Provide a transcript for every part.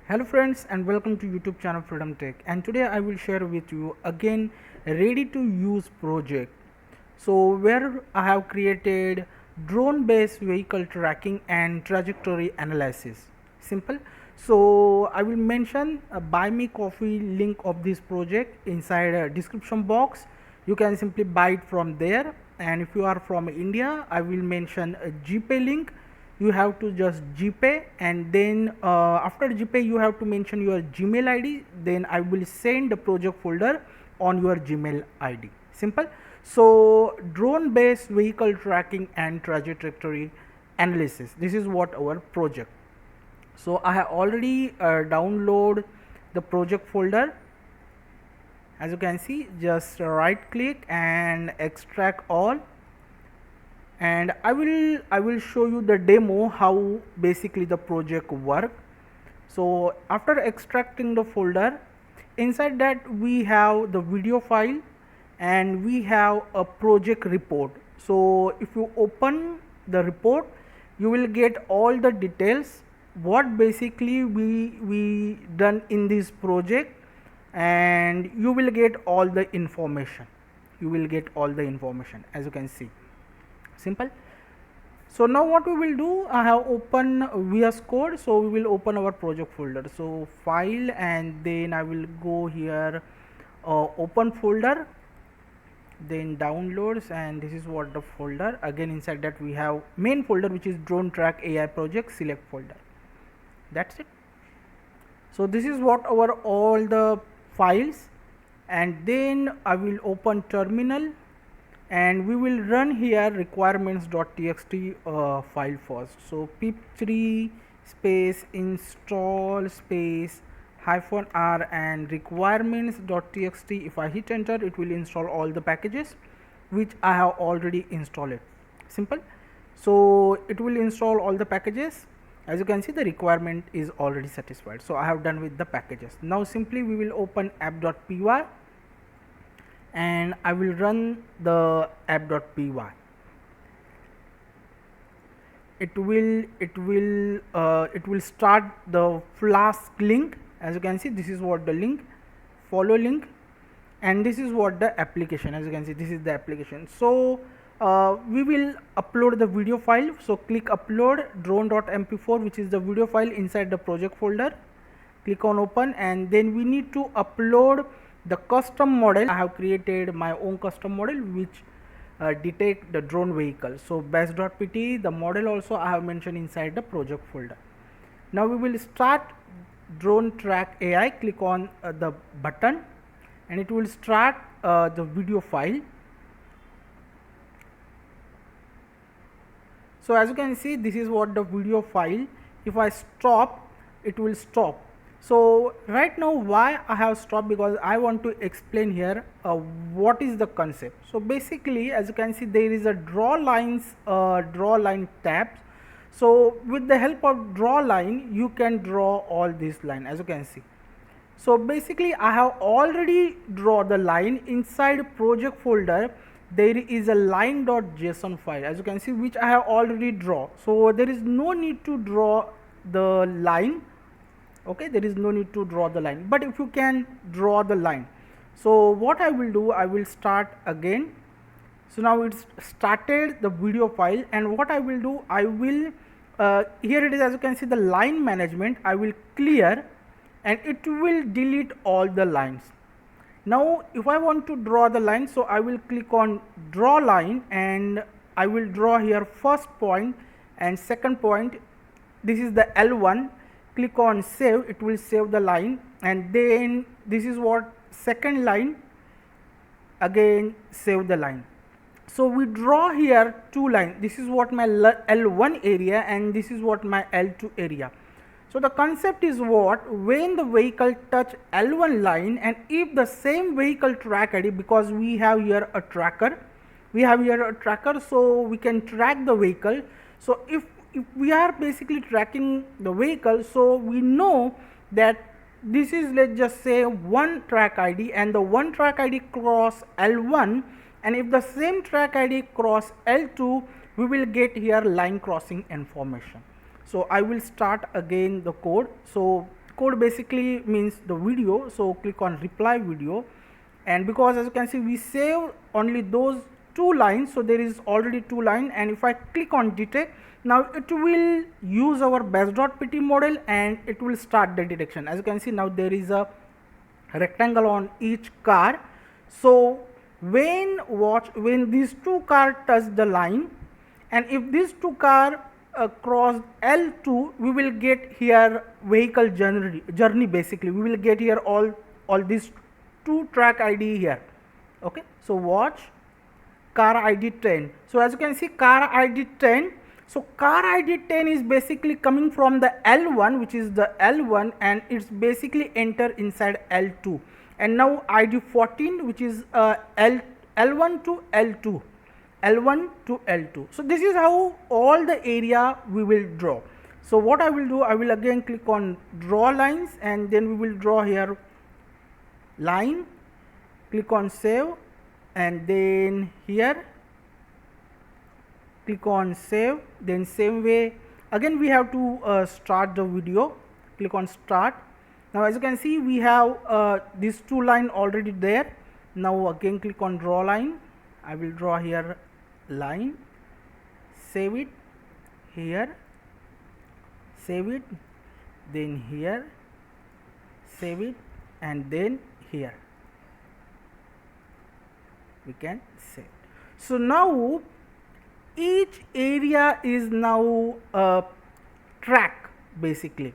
Hello friends and welcome to YouTube channel Freedom Tech, and today I will share with you again a ready to use project. So where I have created drone based vehicle tracking and trajectory analysis. Simple. So I will mention a buy me coffee link of this project inside a description box. You can simply buy it from there, and if you are from India I will mention a GPay link. You have to just GPay, and then after GPay you have to mention your Gmail ID. Then I will send the project folder on your Gmail ID. Simple. So drone based vehicle tracking and trajectory analysis, this is what our project. So I have already download the project folder. As you can see, just right click and extract all, and I will show you the demo how basically the project work. So after extracting the folder, inside that we have the video file and we have a project report. So if you open the report, you will get all the details what basically we done in this project, and you will get all the information. As you can see. Simple. So now what we will do, I have open VS Code, so we will open our project folder. So file, and then I will go here, open folder, then downloads, and this is what the folder. Again inside that we have main folder, which is drone track AI project, select folder. That's it. So this is what our all the files, and then I will open terminal, and we will run here requirements.txt file first. So pip3 space install space -r and requirements.txt. if I hit enter, it will install all the packages which I have already installed it. Simple. So it will install all the packages. As you can see, the requirement is already satisfied, so I have done with the packages. Now simply we will open app.py, and I will run the app.py. It will start the Flask link. As you can see, this is what the link, follow link, and this is what the application. As you can see, this is the application. So we will upload the video file. So click upload drone.mp4, which is the video file inside the project folder. Click on open, and then we need to upload the custom model. I have created my own custom model which detect the drone vehicle. So base.pt, the model also I have mentioned inside the project folder. Now we will start drone track AI. Click on the button, and it will start the video file. So as you can see, this is what the video file. If I stop, it will stop. So right now why I have stopped, because I want to explain here what is the concept. So basically, as you can see, there is a draw line tabs. So with the help of draw line, you can draw all this line, as you can see. So basically I have already draw the line inside project folder. There is a line.json file, as you can see, which I have already draw. So there is no need to draw the line. Okay, there is no need to draw the line, but if you can draw the line. So what I will do, I will start again. So now it's started the video file, and what I will do, I will here it is, as you can see, the line management. I will clear, and it will delete all the lines. Now if I want to draw the line, so I will click on draw line, and I will draw here first point and second point. This is the L1. Click on save, it will save the line, and then this is what second line, again save the line. So we draw here two lines. This is what my L1 area, and this is what my L2 area. So the concept is what, when the vehicle touch L1 line, and if the same vehicle track ID, because we have here a tracker, so we can track the vehicle. So if we are basically tracking the vehicle, so we know that this is, let's just say, one track ID, and the one track ID cross L1, and if the same track ID cross L2, we will get here line crossing information. So I will start again the code. So code basically means the video, so click on reply video, and because as you can see we save only those 2 lines, so there is already 2 lines, and if I click on detect, now it will use our base.pt model and it will start the detection. As you can see, now there is a rectangle on each car, so when these 2 cars touch the line, and if these 2 cars cross L2, we will get here vehicle journey basically, we will get here all these 2 track ID here. Okay, so watch car ID 10. So as you can see, car ID 10, so car ID 10 is basically coming from the L1, which is the L1, and it's basically enter inside L2, and now ID 14, which is L1 to L2, L1 to L2. So this is how all the area we will draw. So what I will do, I will again click on draw lines, and then we will draw here line, click on save, and then here click on save. Then same way again we have to start the video, click on start. Now as you can see, we have these 2 lines already there. Now again click on draw line, I will draw here line, save it here, save it, then here, save it, and then here we can save. So now each area is now a track basically.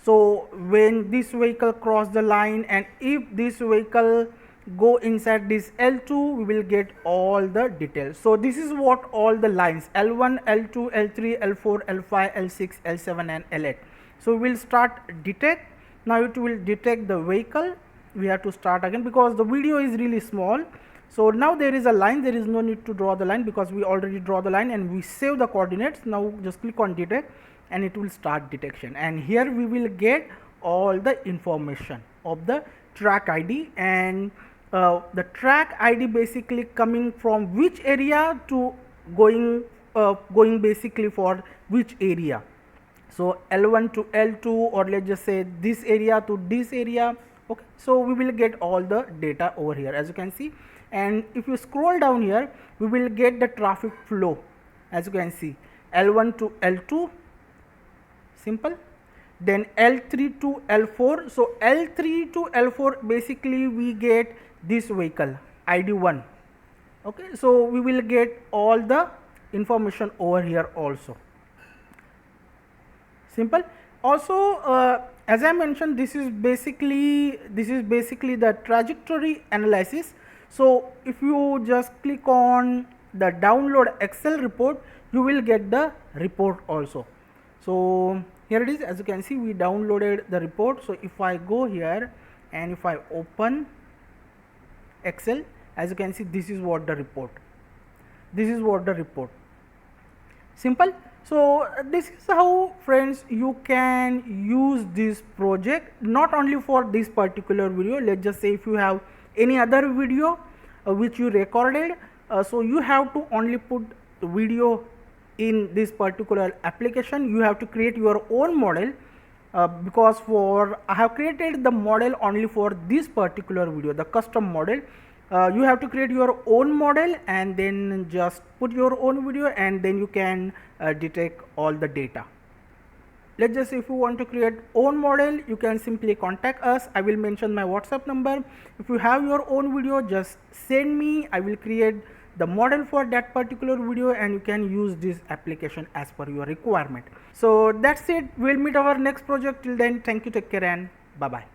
So when this vehicle cross the line, and if this vehicle go inside this L2, we will get all the details. So this is what all the lines L1, L2, L3, L4, L5, L6, L7 and L8. So we will start detect. Now it will detect the vehicle. We have to start again because the video is really small. So now there is a line, there is no need to draw the line because we already draw the line and we save the coordinates. Now just click on detect and it will start detection, and here we will get all the information of the track ID, and the track ID basically coming from which area to going basically for which area. So L1 to L2, or let's just say this area to this area. Okay, so we will get all the data over here as you can see, and if you scroll down here we will get the traffic flow. As you can see, L1 to L2, simple, then L3 to L4. So L3 to L4 basically we get this vehicle ID 1. Okay, so we will get all the information over here also. Simple. Also as I mentioned, this is basically the trajectory analysis. So if you just click on the download Excel report, you will get the report also. So here it is, as you can see we downloaded the report. So if I go here and if I open Excel, as you can see this is what the report, simple. So this is how friends you can use this project, not only for this particular video. Let's just say if you have any other video which you recorded, so you have to only put the video in this particular application. You have to create your own model because I have created the model only for this particular video, the custom model. You have to create your own model and then just put your own video, and then you can detect all the data. Let's just say if you want to create own model, you can simply contact us. I will mention my WhatsApp number. If you have your own video, just send me. I will create the model for that particular video and you can use this application as per your requirement. So that's it. We'll meet our next project. Till then, thank you, take care, and bye bye.